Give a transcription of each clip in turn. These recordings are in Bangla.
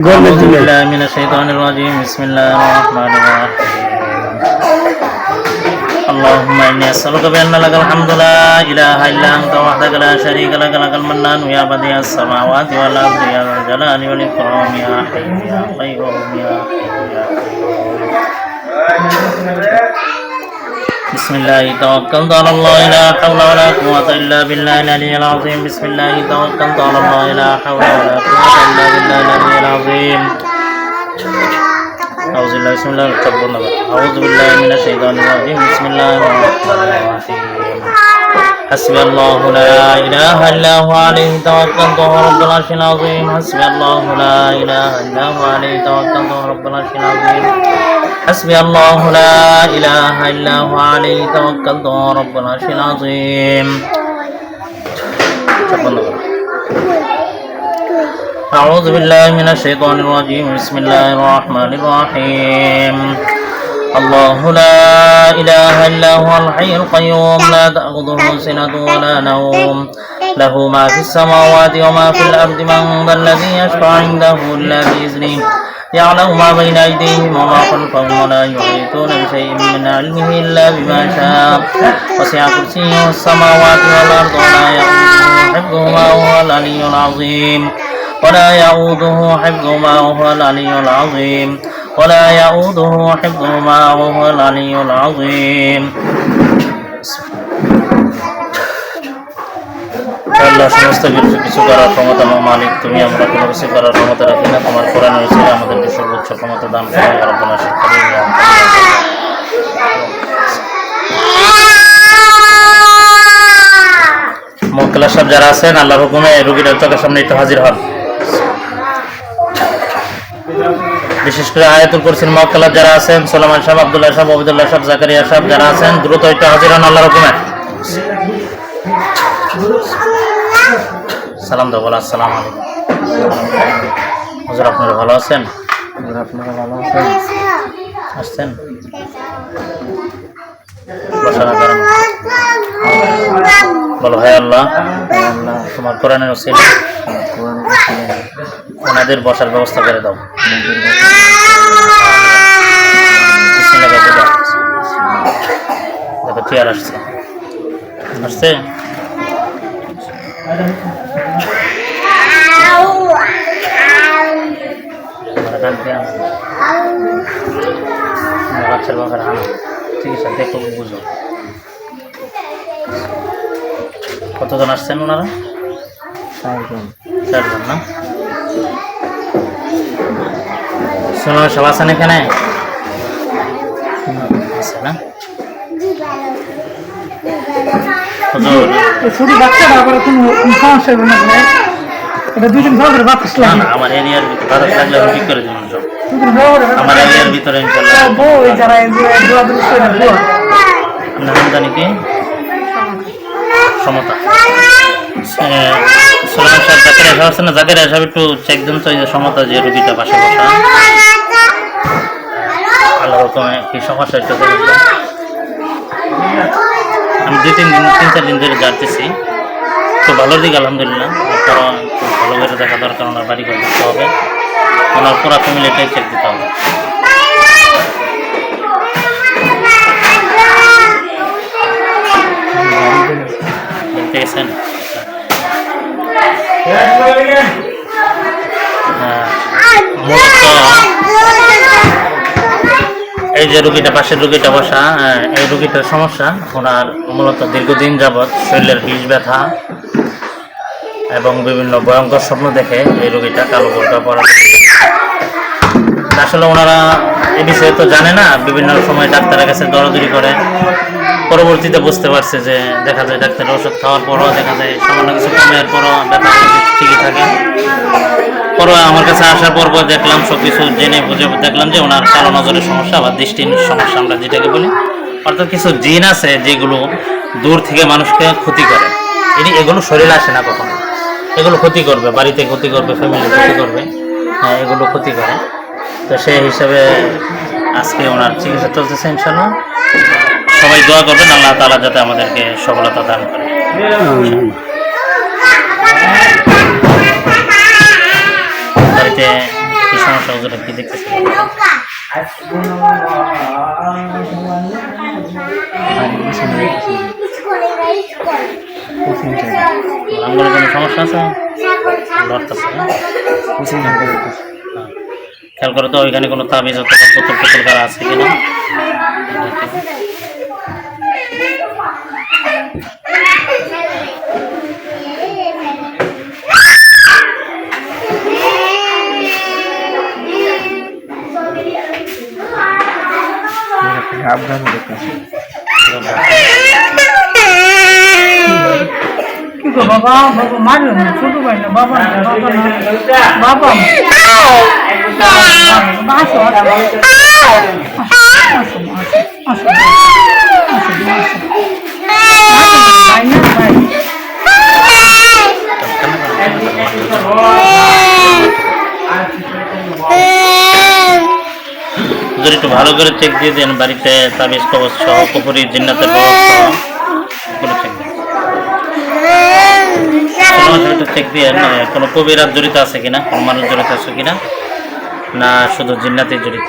أعوذ بالله من الشيطان الرجيم بسم الله الرحمن الرحيم اللهم إني أسألك بأن لك الحمد لا إله إلا أنت وحدك لا شريك لك لك المنان يا بديع السماوات والأرض يا ذا الجلال والإكرام يا حي يا قيوم يا حي يا قيوم بسم الله توكلت على الله لا حول ولا قوة إلا بالله العلي العظيم بسم الله توكلت على الله لا حول ولا قوة إلا بالله العلي العظيم أعوذ بالله بسم الله الرحمن الرحيم أعوذ بالله من الشيطان الرجيم بسم الله الرحمن الرحيم حسبي الله لا إله إلا هو عليه توكلت وهو رب العرش العظيم حسبي الله لا إله إلا هو عليه توكلت وهو رب العرش العظيم حسبي الله لا إله إلا هو عليه توكلت وهو رب العرش العظيم أعوذ بالله من الشيطان الرجيم بسم الله الرحمن الرحيم الله لا إله إلا هو الحي القيوم لا تأخذه سنة ولا نوم له ما في السماوات وما في الأرض من ذا الذي يشفع عنده إلا بإذنه يعلم ما بين أيديهم وما خلفهم ولا يحيطون بشيء من علمه إلا بما شاء وسع كرسيه السماوات والأرض ولا يؤوده حفظهما وهو العلي العظيم ولا يؤوده حفظهما وهو العلي العظيم ولا يؤوده حفظهما وهو العلي العظيم আল্লাহ সমস্ত কিছু করার ক্ষমতা মালিক তুমি আমরা কোনো কিছু করার ক্ষমতা রাখি না তোমার কোরআন হয়েছে আমাদেরকে সর্বোচ্চ ক্ষমতা দান করে রব্বানা মোক্কেলা সব যারা আছেন আল্লাহর হুকুমে রোগীর চোখের সামনে একটু হাজির হন বিশেষ করে আয়াতুল কুরসির মোক্কেলা যারা আছেন সুলাইমান সাহেব আব্দুল্লাহ সাহেব আবিদুল্লাহ সাহেব জাকারিয়া সাহেব যারা আছেন দ্রুত একটু হাজির হন আল্লাহর হুকুমে সালাম দাও বলো আসসালামু আলাইকুম হুজুর আপনারা ভালো আছেন আসছেন বলো হে আল্লাহ তোমার কোরআনের ওসিলা ওনাদের বসার ব্যবস্থা করে দাও দেখো চেয়ার আসছে আসছে বাচ্চার বাবার হানা চিকিৎসা দেখো বুঝো কতজন আসছেন ওনারা চারজন না শোনো সব আছেন এখানে আছে না আমার এরিয়ার ভিতরে ঠিক করে দিন আমার এরিয়ার ভিতরে আপনার নাম জানি কি সমতা সুলাইমান সাহেব জাকারিয়া সাহেব আছে না জাকারিয়া সাহেব একটু চেক দিন তো সমতা যে রুগীটা পাশে বসা আল্লাহ হুকুমে কি সমস্যা একটু আমি তিন চার দিন ধরে যাচ্ছি তো ভালোর দিকে আলহামদুলিল্লাহ ভালো করে দেখা দরকার ওনার বাড়ি করে দিতে হবে ওনার পুরো ফ্যামিলিটাই চেক দিতে হবে দেখতে গেছেন এই যে রুগীটা পাশের রুগীটা বসা এই রুগীটার সমস্যা ওনার মূলত দীর্ঘদিন যাবৎ শরীরের বিষ ব্যথা এবং বিভিন্ন ভয়ঙ্কর স্বপ্ন দেখে এই রোগীটা কালো বোরকা পরা আসলে ওনারা এ বিষয়ে তো জানে না বিভিন্ন সময় ডাক্তারের কাছে দৌড়াদৌড়ি করে পরবর্তীতে বুঝতে পারছে যে দেখা যায় ডাক্তারের ওষুধ খাওয়ার পরও দেখা যায় সামান্য কিছু কমের পরও ব্যথা ঠিকই থাকে পরে আমার কাছে আসার পর দেখলাম সব কিছু জেনে বুঝে দেখলাম যে ওনার কালো নজরের সমস্যা বা দৃষ্টির সমস্যা আমরা যেটাকে বলি অর্থাৎ কিছু জিন আছে যেগুলো দূর থেকে মানুষকে ক্ষতি করে এগুলো শরীরে আসে না কখনো এগুলো ক্ষতি করবে বাড়িতে ক্ষতি করবে ফ্যামিলি ক্ষতি করবে হ্যাঁ এগুলো ক্ষতি করে তো সেই হিসাবে আজকে ওনার চিকিৎসা চলতেছে ইনশাআল্লাহ সবাই দোয়া করবেন আল্লাহ তাআলা যাতে আমাদেরকে সফলতা দান করে বাড়িতে সমস্যা হুজুর কি দেখতেছে? আঙ্গুলে কোনো সমস্যা আছে? লড়তেছে না? খেয়াল করে তো ওইখানে কোনো তাবিজ অথবা পুতুল পুতুল করা আছে কিনা। বাবা বাবা মারো না, ছোট ভাই না, বাবা না, বাবা না, বাবা যদি একটু ভালো করে চেক দিয়ে দেন বাড়িতে তাবিজ কবচ সহ কুফরি জিন্নাতের ব্যবস্থা করে চেক দিন। চেক দিয়ে কোনো কবিরাজ জড়িত আছে কিনা, কোনো মানুষ জড়িত আছে কিনা, না শুধু জিন্নাতে জড়িত।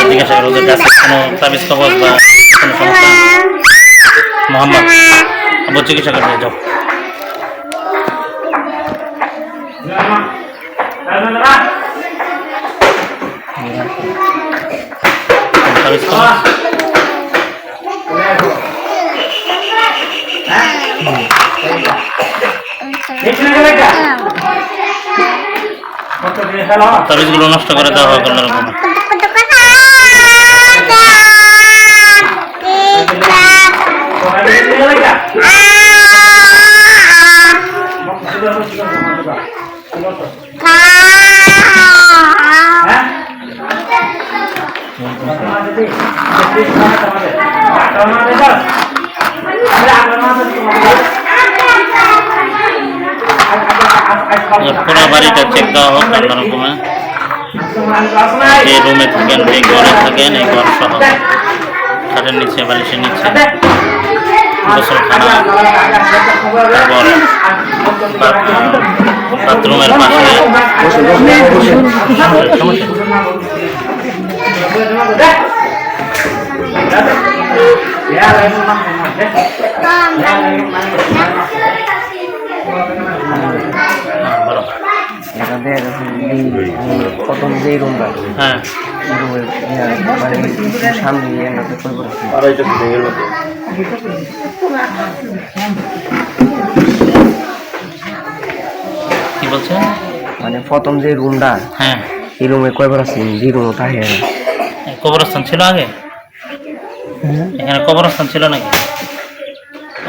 জিজ্ঞাসা করো ওদের কাছে কোনো তাবিজ কবচ বা কোনো সমস্যা। মোহাম্মদ আবু চিকিৎসা করতে যাও। তাবিজ কবচ তাবিজগুলো নষ্ট করে দেওয়া হয় কোনো রকম। পুরো বাড়িটা চেক দেওয়া হোক আপনার রকমে, যে রুমে থাকেন, যে ঘরে থাকেন, এই ঘর সহ খাটের নিচে, বালিশের নিচে, গোসলখানা, বাথরুমের পাশে, প্রথম যে রুমটা, হ্যাঁ সামনে কি বলছেন? মানে প্রথম যে রুমটা, হ্যাঁ এই রুমে কয়বার আছে, যে রুমে থাকে কবরস্থান ছিল আগে, এখানে কবরস্থান ছিল নাকি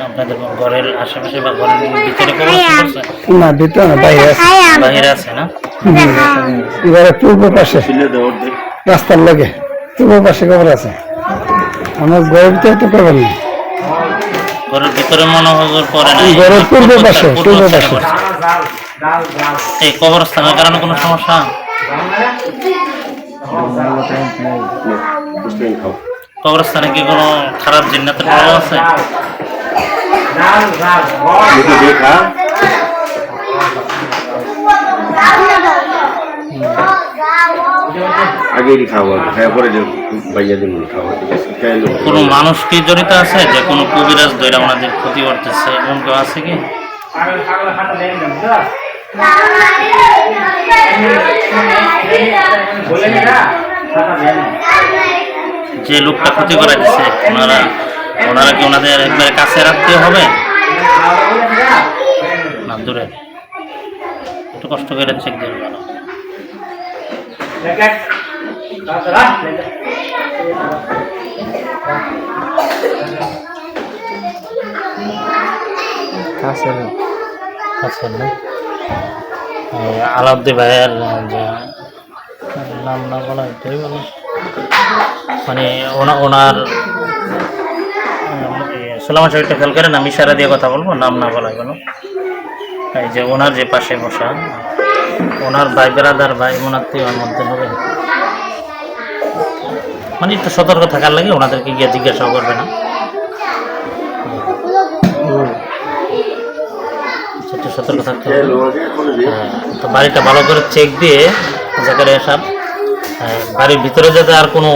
আপনাদের ঘরের আশেপাশে বা ঘরের ভিতরে? কবরস্থান আছে না, ভিতরে না, বাইরে আছে। বাইরে আছে না? এবারে পূর্ব পাশে রাস্তার লাগে পূর্ব পাশে কবর আছে। আমার ঘরের ভিতরে তো কবর নেই, ঘরের ভিতরে মনে হয় পরে না, ঘরের পূর্ব পাশে, পূর্ব পাশে। এই কবরস্থানের কারণে কোনো সমস্যা? কবরস্থানে কি কোনো খারাপ জিন্নাতের প্রভাব আছে? কোনো মানুষ কি জড়িত আছে যে কোনো কবিরাজ দইরা ওনাদের ক্ষতি করতেছে, এমন কেউ আছে কি? যে লোকটা ক্ষতি করাইছে ওনারা কি ওনাদের একবারে কাছে রাখতে হবে না দূরে? একটু কষ্ট করে চেক দিয়ে ভালো। আলাউদ্দিন ভাইয়ের নাম না বলা এটাই বলো, মানে ওনার সুলাইমান শরীফটা খেয়াল করেন, আমি ইশারা দিয়ে কথা বলবো, নাম না বলাই বলো। এই যে ওনার যে পাশে বসা ওনার ভাই বেড়াদার ভাই মোনাত্মীয় মধ্যে হবে, মানে একটু সতর্ক থাকার লাগে ওনাদেরকে গিয়ে জিজ্ঞাসাও করবে না, একটু সতর্ক থাকতে হবে। তো বাড়িটা ভালো করে চেক দিয়ে জায়গায় সব বাড়ির ভিতরে যাতে আর কোনো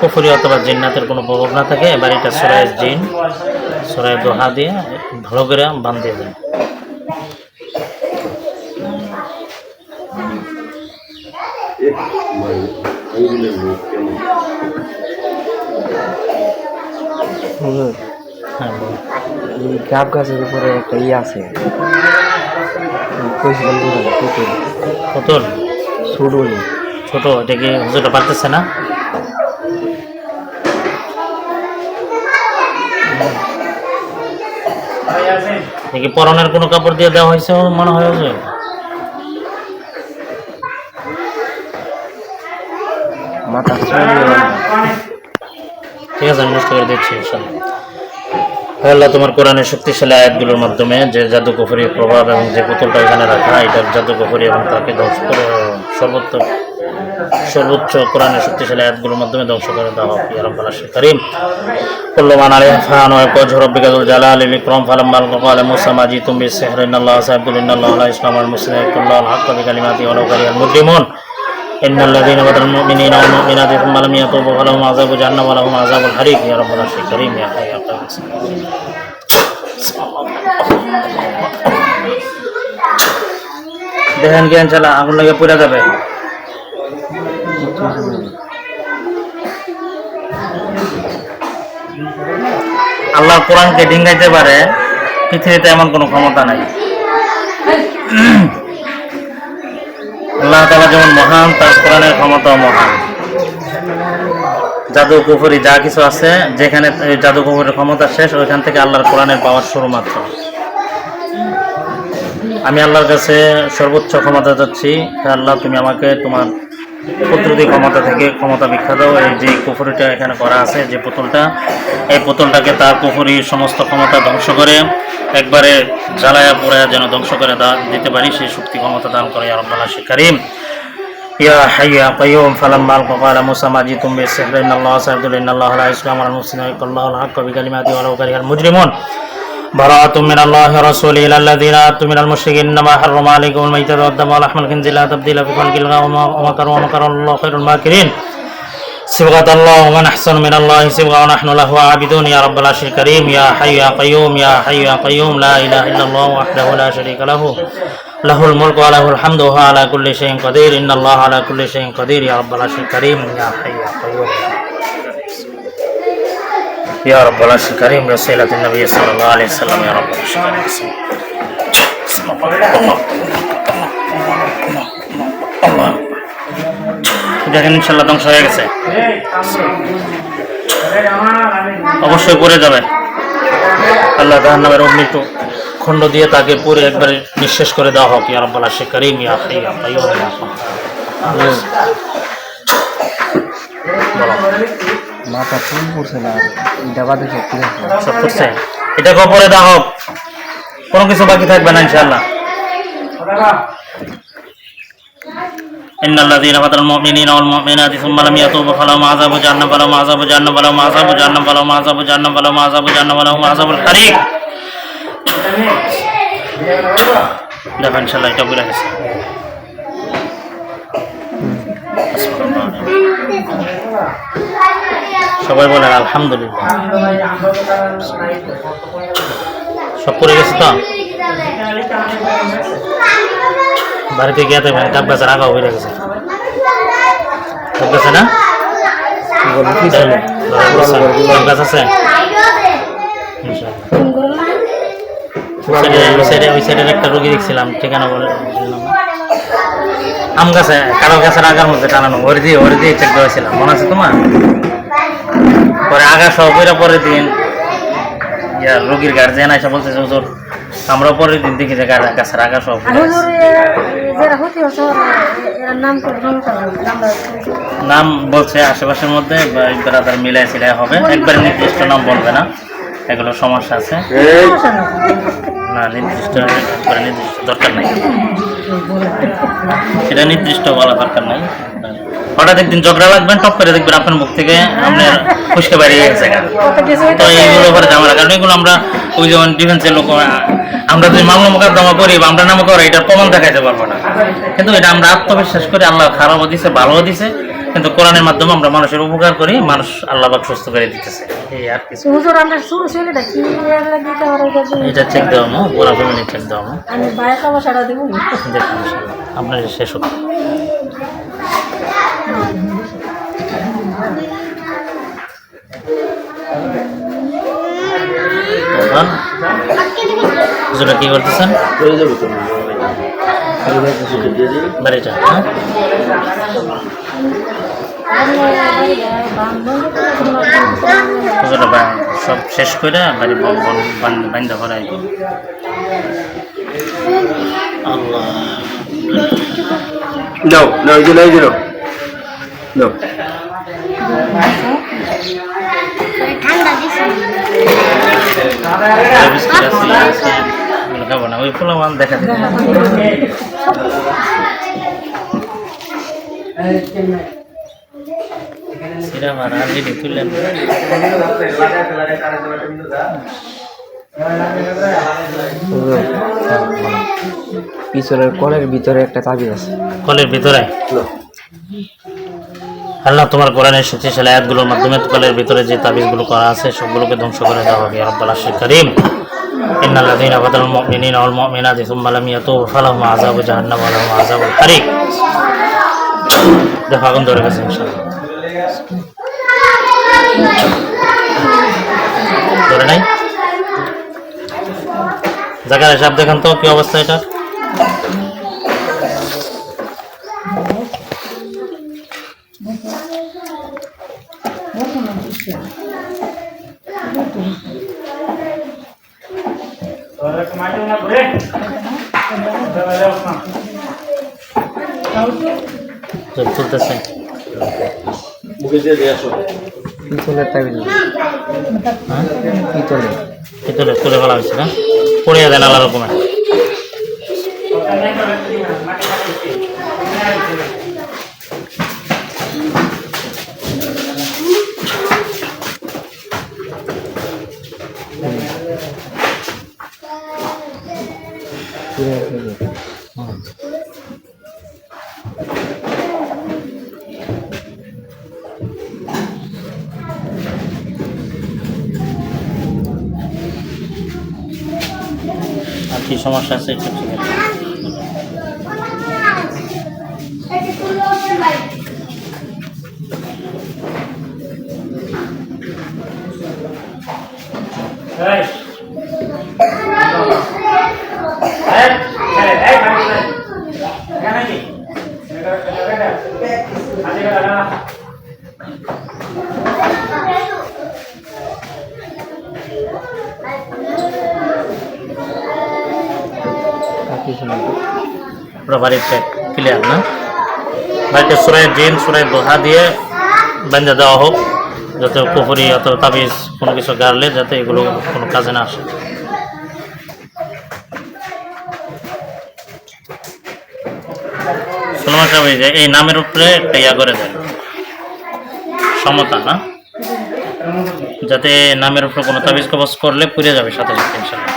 কুফরি অথবা জিন্নাতের কোনো প্রভাব না থাকে, বাড়িটা সুরায় জিন সুরায় দোহা দিয়ে ভালো করে বাঁধিয়ে দেয়। হুজুর, হ্যাঁ বল। এই গাব গাছের উপরে একটা আছে, কইছিলাম যে পুতুল পুতুল সুডুল, ছোট, এটা কি হুজুরটা পারতেছে না? দেখি পরনের কোনো কাপড় দিয়ে দেওয়া হয়েছে মনে হয় হুজুর? মাথা ঠিক আছে, আমি নষ্ট করে দিচ্ছি ইনশাআল্লাহ। আল্লাহ তোমার কোরআনের শক্তিশালী আয়াতগুলোর মাধ্যমে যে জাদু কুফরির প্রভাব এবং যে পুতুলটা এখানে রাখা, এটার জাদু কুফরি এবং তাকে ধ্বংস করে সর্বোচ্চ কোরআনের শক্তিশালী আয়াতগুলোর মাধ্যমে ধ্বংস করে দেওয়া হোক ইয়া রাব্বাল আরশিল কারীম। কুল্লু মান আলাইহা ফান ওয়া ইয়াবকা রাব্বিকা যুল জালালি ওয়াল ইকরাম ফালাম্মা ক্বালা মূসা মা জিতুম বিস-সিহরি ইন্নাল্লাহা সায়াবদুল ইন্নাল্লাহা লা ইসলামুল মুসলিমিন কুল্লাল হাক্কা বিকালিমাতি ওয়া লাউ কারিহাল মুজরিমুন ইন্নাল্লাযীনা বাতালুল মুমিনিনা ওয়াল মুমিনাতি সুম্মা লাম ইয়াতুবু ফালাহুম আযাবু জাহান্নাম ওয়া লাহুম আযাবুল হারিক ইয়া রাব্বাল আরশিল কারীম ইয়া হায়্যু ইয়া কাইয়্যুম। দেখেন কি ইনশাআল্লাহ আগুন লাগে পুড়ে যাবে। আল্লাহর কোরআনকে ডিঙ্গাইতে পারে পৃথিবীতে এমন কোনো ক্ষমতা নাই। আল্লাহ তাআলা যেমন মহান, তার কোরআনের ক্ষমতাও মহান। জাদু কুফরি যা কিছু আছে, যেখানে জাদু কুফরির ক্ষমতা শেষ, ওইখান থেকে আল্লাহর কোরআনের পাওয়ার শুরু মাত্র। আমি আল্লাহর কাছে সর্বোচ্চ ক্ষমতা চাচ্ছি, আল্লাহ তুমি আমাকে তোমার কুদরতি ক্ষমতা থেকে ক্ষমতা ভিক্ষা দাও। এই যে কুফরিটা এখানে করা আছে, যে পুতুলটা, এই পুতুলটাকে তার কুফরির সমস্ত ক্ষমতা ধ্বংস করে একবারে জ্বালায়া পোড়ায়া যেন ধ্বংস করে দিতে পারি, সেই শক্তি ক্ষমতা দান করে ইয়া রাব্বাল আরশিল কারীম। ইয়া হাইয়্যু ইয়া কাইয়্যুম ফালাম্মা ক্বালা মূসা মা জিতুম বিস-সিহরি ইন্নাল্লাহা সায়াবদুল ইন্নাল্লাহা লা ইসলামুল মুসলিমিন কুল্লাল হাক্কা বিকালিমাতি ওয়া লাউ কারিহাল মুজরিমুন বারাআতুম মিনাল্লাহি ওয়া রাসূলিহি ইলাল লাযীনা আতু মিনাল মুশরিকিন ইন্নামা হাররামা আলাইকুমুল মাইতাতা ওয়াদ দামা ওয়া লাহমাল খিনজিরি লা তাবদীলা ফি খালকিল্লাহি ওয়া মাকারাল্লাহু খায়রুল মাকিরিন সিবগাতাল্লাহু ওয়া মান আহসানু মিনাল্লাহি সিবগা ওয়া নাহনু লাহু আবিদুন ইয়া রাব্বাল আরশিল কারীম। ইয়া হাইয়্যু ইয়া কাইয়্যুম ইয়া হাইয়্যু ইয়া কাইয়্যুম লা ইলাহা ইল্লাল্লাহু ওয়াহদাহু লা শারীকা লাহু লাহুল মুলকু ওয়া লাহুল হামদু ওয়া হুয়া আলা কুল্লি শাইইন কাদির ইন্নাল্লাহা আলা কুল্লি শাইইন কাদির ইয়া রাব্বাল আরশিল কারীম। ইয়া হাইয়্যু ইয়া কাইয়্যুম ইয়া রাব্বাল আরশিল কারীম রাসূলুল্লাহ নবী সাল্লাল্লাহু আলাইহি ওয়াসাল্লাম ইয়া রাব্বাল আরশিল কারীম। দেখেন ইনশাআল্লাহ ধ্বংস হয়ে গেছে, অবশ্যই পড়ে যাবে। আল্লাহ জাহান্নামের অগ্নি একটু খণ্ড দিয়ে তাকে পুরো একবারে নিঃশেষ করে দেওয়া হোক ইয়া রাব্বাল আরশিল কারীম। ইয়া হাইয়্যু ইয়া কাইয়্যুম ইয়া মাথা চুল পড়ছে না, ডাবা দেখে কি সব করছে, এটাকে পরে দেওয়া হোক, কোনো কিছু বাকি থাকবে না ইনশাআল্লাহ। ইন্নাল্লাযীনা ফাতানুল মুমিনিনা ওয়াল মুমিনাতি সুম্মা লাম ইয়াতুবু ফালাহুম আযাবু জাহান্নাম ওয়া লাহুম আযাবু জাহান্নাম ওয়া লাহুম আযাবু জাহান্নাম ওয়া লাহুম আযাবু জাহান্নাম ওয়া লাহুম আযাবু জাহান্নাম ওয়া লাহুম আযাবুল হারিক। দেখেন ইনশাআল্লাহ এটা বুঝা গেছে। সবাই বলেন আলহামদুলিল্লাহ। সব পড়ে গেছে তো, বাড়িতে গিয়ে দেখবেন ডাব গাছের আগাও হয়ে গেছে, ডাব গাছে না ডাব গাছ আছে ওই সাইডের একটা রোগী দেখছিলাম, ঠিকানা বলে আম গাছে কারো গাছের আগার মধ্যে টানানো, ওরে দিয়ে চেক দেওয়াছিলাম, মনে আছে তোমার? পরে আগা সহ পরের দিন রোগীর গার্জিয়ান এসে বলতেছে হুজুর আমরা পরের দিন দেখি যে গাছের আগা সহ নাম বলছে আশেপাশের মধ্যে তাদের মিলাই সিলাই হবে, একবারে নির্দিষ্ট নাম বলবে না, এগুলো সমস্যা আছে। না নির্দিষ্ট একবারে নির্দিষ্ট দরকার নাই, এটা নির্দিষ্ট বলা দরকার নাই। হঠাৎ একদিন ঝগড়া লাগবেন, টপ করে দেখবেন আপনার মুখ থেকে আপনার ফুসকে বেরিয়ে গেছে। তো এইগুলো করে ঝামেলা, কারণ এগুলো আমরা ওই যেমন ডিফেন্সের লোক, আমরা যদি মামলা মোকদ্দমা করি বা আমরা নামে করি, এটার প্রমাণ দেখাইতে পারবো না। কিন্তু এটা আমরা আত্মবিশ্বাস করি, আল্লাহ খারাপও দিছে ভালোও দিছে, কিন্তু কোরআনের মাধ্যমে আমরা মানুষের উপকার করি, মানুষ আল্লাহ পাক সুস্থ করে দিতেছে। এই আর কিছু হুজুর আমরা শুরু ছেলেটা কি লাগিতে পারে এটা চেক দেওয়া মো পুরো ফ্যামিলি চেক দেওয়া মো আমি বাইরে খাবার সারা দেবো দেখুন ইনশাআল্লাহ আপনার শেষ হোক। হুজুরা কি করতেছেন? বাড়িটা হ্যাঁ সব শেষ করে বাড়ি বান্ধা ভরাই আল্লাহ। No, no, you know, you know. No. Biscuit আছে খাবো না, ওই ফুল আমার দেখা দিতে সেটা আমার অলরেডি তুললেন। পিছনের কলের ভিতরে একটা তাবিজ আছে। কলের ভিতরে আল্লাহ তোমার কোরআনের শক্তিশালী আয়াতগুলোর মাধ্যমে কলের ভিতরে যে তাবিজগুলো করা আছে সবগুলোকে ধ্বংস করে দেওয়া হবে। রব্বুল আরশিল কারীম ইন্নাল্লাযীনা ফাতানুল মুমিনিনা ওয়াল মুমিনাতি সুম্মা লাম ইয়াতুবু ফালাহুম আযাবু জাহান্নাম ওয়া লাহুম আযাবুল হারিক। দেখো আগুন ধরে গেছে ইনশাআল্লাহ। ধরে নাই জায়গার হিসাব দেখেন তো কি অবস্থা এটা। চলতেছে পিছনের তাবিজ হ্যাঁ পিছনে ভিতরে তুলে ফেলা হয়েছে না, পড়িয়ে দেন আলাদা রকমের। আর কি সমস্যা আছে একটু ঠিক আছে। পুরো বাড়ির চেক ক্লিয়ার না? বাড়িতে সুরায় জিন সুরায় দোহা দিয়ে বেঁধে দেওয়া হোক, যাতে পুকুরি অথবা তাবিজ কোনো কিছু গাড়লে যাতে এগুলো কোনো কাজে না আসে। সুলেমান সাহেব এই নামের উপরে একটা ইয়া করে দেন, সমতা না, যাতে নামের উপরে কোনো তাবিজ কবজ করলে পুড়ে যাবে সাথে সাথে ইনশাআল্লাহ।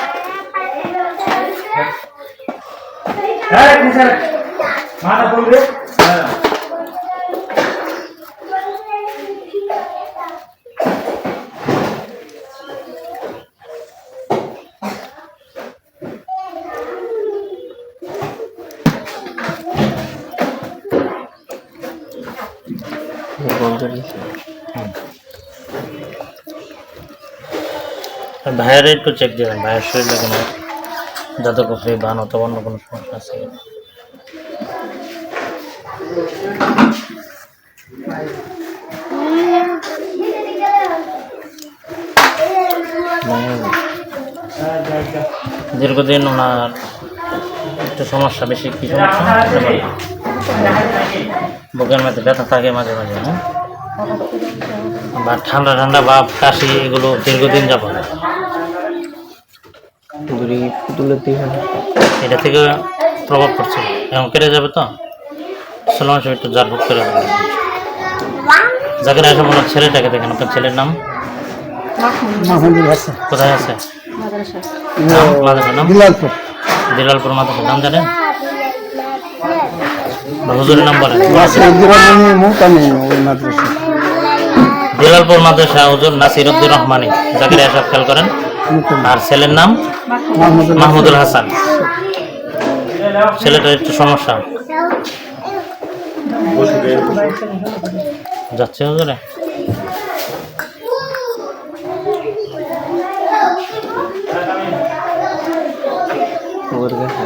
ভাইয়ের একটু চেক দেবেন, ভাইয়ের শরীরে কোনো যাতে কুফরি বান অথবা অন্য কোনো সমস্যা আছে। দীর্ঘদিন ওনার একটু সমস্যা, বেশি কি সমস্যা, বুকের মধ্যে ব্যথা থাকে মাঝে মাঝে, হ্যাঁ, বা ঠান্ডা ঠান্ডা ভাব, কাশি, এগুলো দীর্ঘদিন যাবো। দূরে পুতুলের দিকে এটা থেকে প্রভাব পড়ছে, এখন কেটে যাবে তো সালাম সাহেব একটু জারবুক করে দেবেন। জাকির আশা বলার ছেলেটাকে দেখেন, আপনার ছেলের নাম মাহমুদুল হাসান, কোথায় আছে? মাদ্রাসা মাদ্রাসার নাম বিলালপুর। দিলালপুর মাদ্রাসার নাম জানেন? বা হুজুরের নাম বলেন। নাসিরুদ্দিন রহমানী মুকামি ওই মাদ্রাসা। দিলালপুর মাদ্রাসা হুজুর নাসিরুদ্দিন রহমানী, জাকির আশা খেয়াল করেন। আর ছেলের নাম মাহমুদুল হাসান। ছেলেটার একটু সমস্যা যাচ্ছে হুজুরে। ওর কাছে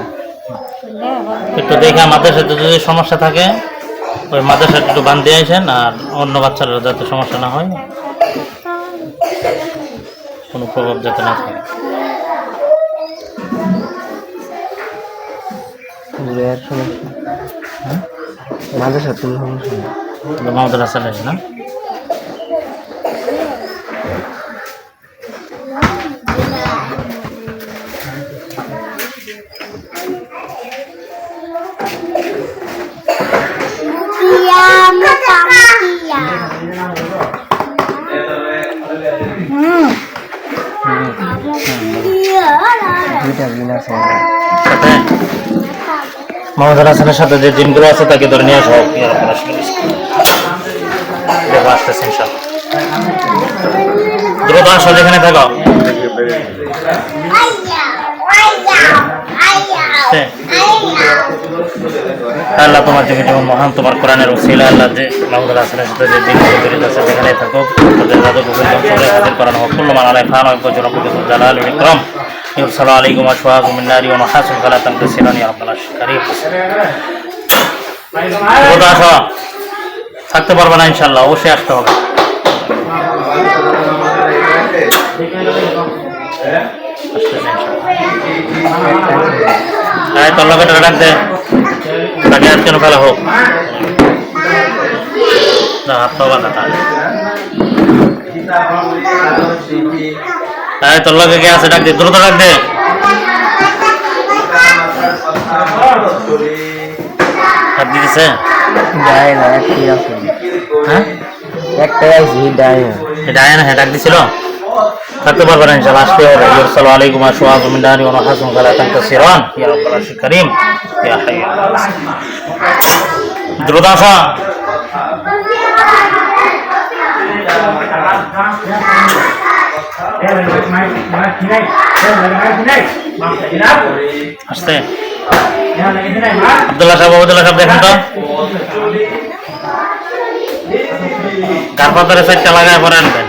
একটু দেখে মাদ্রাসাতে যদি সমস্যা থাকে ওই মাদ্রাসাটা একটু বান দিয়ে আসেন, আর অন্য বাচ্চারা যাতে সমস্যা না হয়, কোনো প্রভাব যাতে না থাকে। দূরের সমস্যা মাদ্রাসা তুমি সমস্যা না। মাহমুদুল হাসান আছে না? দুইটা দিন আছে সাথে মাহমুদুল হাসানের সাথে যে জিনগুলো আছে তাকে ধরে নিয়ে আসো। দেখো আসতেছে ইনশাআল্লাহ। দ্রুত আসো যেখানে থাকো। আল্লাহ তোমার থেকে যেমন মহান, তোমার কোরআনের ওসিলা আল্লাহ যে মাহমুদুল হাসানের সাথে যে দিন জড়িত আছে যেখানে থাকো, তাদের যাদব গোবিন্দ সবাই হাজির করানো হোক। কুল্লু মান আলাইহি ফান ওয়া বজরা কুতুল জালাল ওয়াল ইকরাম ইরসালু আলাইকুম আশওয়াজু মিন নারি ওয়া নাহাসুন ফালা তামতাসিরানি ইয়া রাব্বাল কারীম। দ্রুত আসো, থাকতে পারবে না ইনশাআল্লাহ, অবশ্যই আসতে হবে। তোর লোকেটা ডাক দে, তাকে আর কেন ফেলা হোক হাত পা বাঁধা তাই। তোর লোকে কে আছে ডাক দে, দ্রুত ডাক দে। হাত দিতেছে যায় না, একটাই আছে। হ্যাঁ একটাই আছে, যায় না। এটা আয় না, হ্যাঁ ডাক দিছিল। থাকতে পারবে না ইনশাআল্লাহ, আসতে হবে। ইরসালু আলাইকুম আশওয়াজু মিন নারি ওয়া নাহাসুন ফালা তামতাসিরান ইয়া রাব্বাল কারীম ইয়া হাইয়্যু ইয়া কাইয়্যুম। দ্রুত আসো। আসতে আব্দুল্লাহ সাহেব, আব্দুল্লাহ সাহেব দেখেন তো, গার পাতারে চারটা লাগায় পরে আনবেন।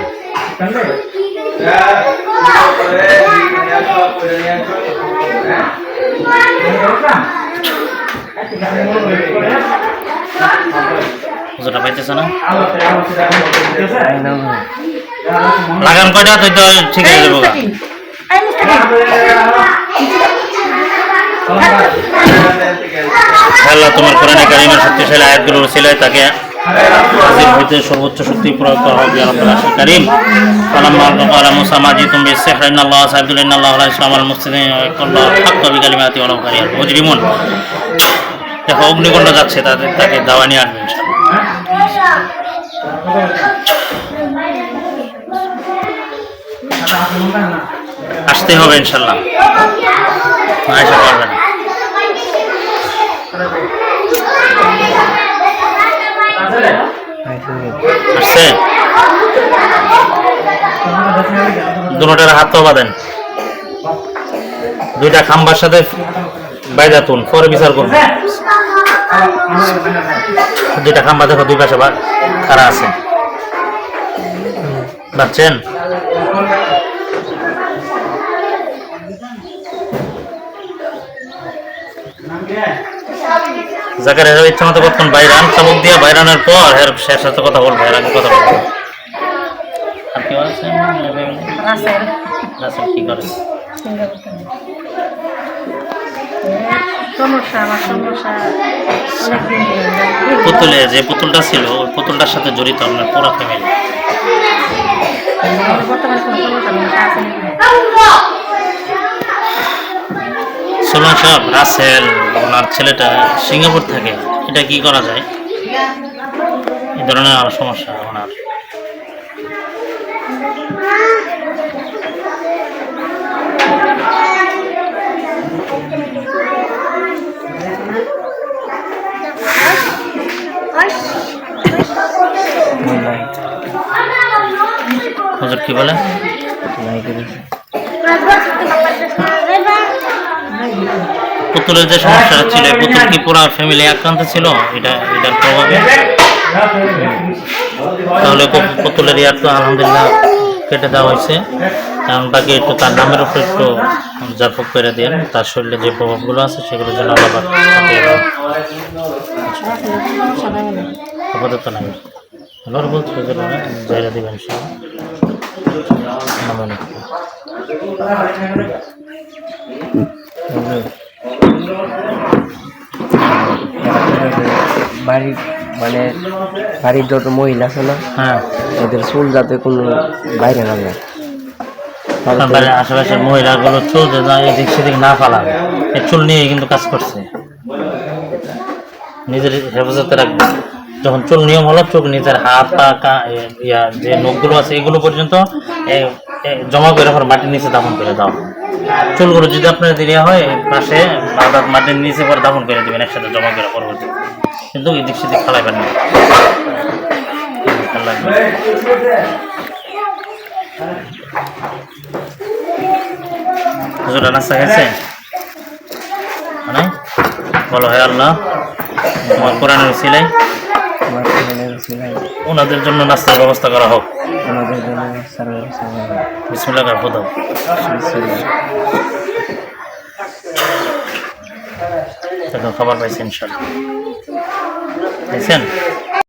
হুজুরটা পাইতেছে না, লাগান কয়টা তুই তো ঠিক হয়ে যাবো। আল্লাহ তোমার কোরআনে কারিমের শক্তিশালী আয়াতগুলোর উসিলায় তাকে হাজির হইতে সর্বোচ্চ শক্তি প্রয়োগ করা হবে। ইয়া রাব্বাল কারীম। ফালাম্মা ক্বালা মুসা মা জিতুম বিস-সিহরি ইন্নাল্লাহা সাইয়্যিদুল ইন্নাল্লাহা লা ইসলামু আলাল মুফসিদিন ওয়া ইয়াকুল্লাহু হাক্কা বিকালিমাতিহি ওয়া লাউ কারিহাল মুজরিমুন। দেখো অগ্নিকুণ্ড যাচ্ছে, তাকে দাওয়া নিয়ে আসবে ইনশাআল্লাহ। আসতে হবে ইনশাআল্লাহ, আয়সা পারবে না। আসছে দুটার হাত তো বাঁধেন, দুইটা খাম্বার সাথে বাইদা তুন, পরে বিচার করবো। দুইটা খাম্বা দেখো দুই পাশে খাড়া আছে, ভাবছেন? জাকারিয়া ইচ্ছা মতো কতক্ষণ বাইরান, চাবুক দিয়ে বাইরানোর পর শেষ সাথে কথা বলবো, এর আগে কথা বলবো। আর কেউ আছে? রাসেল কি করে? পুতুলে যে পুতুলটা ছিল ওই পুতুলটার সাথে জড়িত আপনার পুরো ফ্যামিলি। সুলমান সাহেব, রাসেল ওনার ছেলেটা সিঙ্গাপুর থাকে, এটা কি করা যায়? এই ধরনের আরো সমস্যা ওনার। হুজুর কি বলে? পুতুলের যে সমস্যাটা ছিল, পুতুল কি পুরো ফ্যামিলি আক্রান্ত ছিল এটার প্রভাবে? তাহলে পুতুলের ইয়ার তো আলহামদুলিল্লাহ কেটে দেওয়া হয়েছে, কারণ বাকি একটু তার নামের উপর একটু জাফক করে দেন, তার শরীরে যে প্রভাবগুলো আছে সেগুলো যেন আবার আপাতত নাই। আবার বলছো যে জায়গা দিবেন সব বাড়ির মানে বাড়ির যত মহিলা আছে না, হ্যাঁ, ওদের চুল যাতে কোনো বাইরে না যায়। বাড়ির আশেপাশের মহিলাগুলো চুল যেন এদিক সেদিক না ফালাবে, এই চুল নিয়ে কিন্তু কাজ করছে, নিজের হেফাজতে রাখবে। যখন চুল নিয়ম হলো, চোখ নিজের হাত পা যে নখগুলো আছে এগুলো পর্যন্ত জমা করে মাটির নিচে দাফন করে দাও। চুলগুলো যদি আপনার দেরিয়া হয় পাশে মাটির নিচে পরে দাফন করে দেবেন একসাথে জমা করে পরবর্তী, কিন্তু এদিক সেদিক ফালাইবেন না। হুজুরা নাস্তা খেয়েছে? বলো, হে আল্লাহ, তোমার কোরআনের উসিলাই ওনাদের জন্য নাস্তার ব্যবস্থা করা হোক। বিসমিল্লাহ করে দাও। এখন খাবার পাইছেন ইনশাআল্লাহ, পাইছেন?